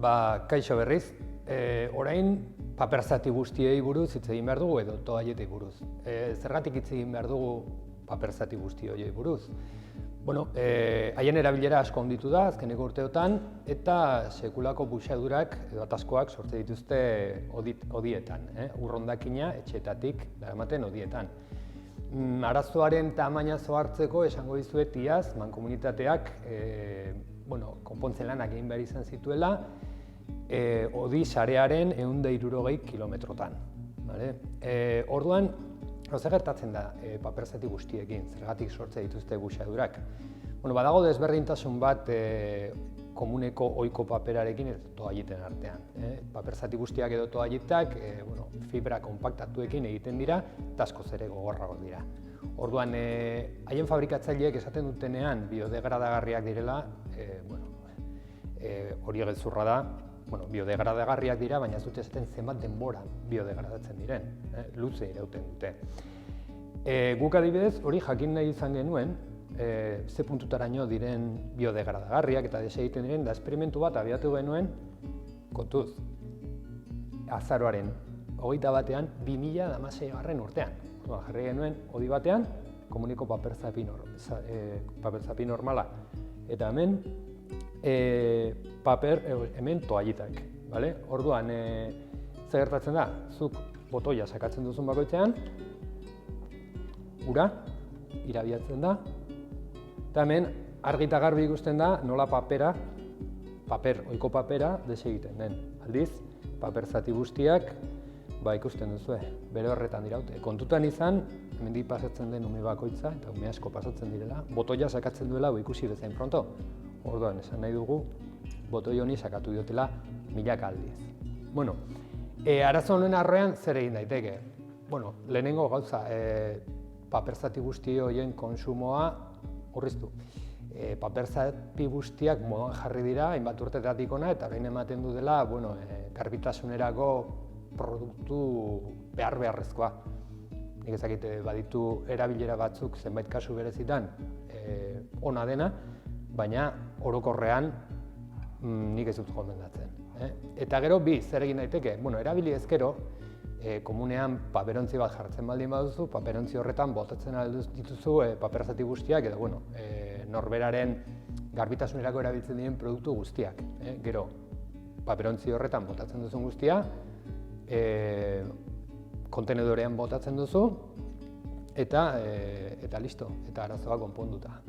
Kaixo berriz, orain paper zati guztiei buruz hitz egin behar dugu edo toalletei buruz. Zergatik hitz egin behar dugu paper zati guzti horiei buruz? Haien erabilera asko handitu da azkeneko urteotan eta sekulako buxadurak edo ataskoak sortzen dituzte hodietan, urrondakina etxeetatik daramaten hodietan. Arazoaren tamaina zohartzeko esango dizuet iaz mankomunitateak konpontzen lanak egin behar izan zituela hodi sarearen 160 kilometrotan. Orduan, zer gertatzen da paper zati guztiekin, zergatik sortzen dituzte buxadurak? Badago desberdintasun bat komuneko ohiko paperarekin eta toalleten artean. Paper zati guztiak edo toalletak fibra konpaktatuekin egiten dira eta askoz ere gogorragoak dira. Orduan, haien fabrikatzaileek esaten dutenean biodegradagarriak direla, hori gezurra da, biodegradagarriak dira, baina ez dute esaten zenbat denbora biodegradatzen diren, luze irauten dute. Guk adibidez hori jakin nahi izan genuen, ze puntutaraino diren biodegradagarriak eta desegiten diren, da esperimentu bat abiatu genuen, kontuz, azaroaren 21-ean 2016 urtean. Jarri genuen hodi batean, komuniko paper zapi normala, eta hemen hemen toallitak. Orduan, zer gertatzen da? Zuk botoia sakatzen duzun bakoitzean, ura irabiatzen da, eta hemen argi eta garbi ikusten da nola ohiko papera desegiten den. Aldiz, paper zati guztiak ikusten duzue, bere horretan diraute. Kontutan izan, hemendik pasatzen den ume bakoitza, eta ume asko pasatzen direla, botoia sakatzen duela ikusi bezain pronto. Orduan, esan nahi dugu, botoi honi sakatu diotela milaka aldiz. Arazo honen arroean zer egin daiteke? Lehenengo gauza, paper zati guzti horien konsumoa murriztu. Paper zati guztiak moduan jarri dira, hainbat urtetatik hona, eta orain ematen du dela garbitasunerako produktu beharrezkoa. Nik ezakite baditu erabilera batzuk zenbait kasu berezitan ona dena, baina orokorrean nik ez dut gomendatzen. Eta gero zer egin daiteke? Erabili ezkero, komunean paperontzi bat jartzen baldin baduzu, paperontzi horretan botatzen dituzu paper zati guztiak edo norberaren garbitasunerako erabiltzen diren produktu guztiak. Gero, paperontzi horretan botatzen duzun guztia, kontenedorean botatzen duzu, eta listo, eta arazoa konponduta.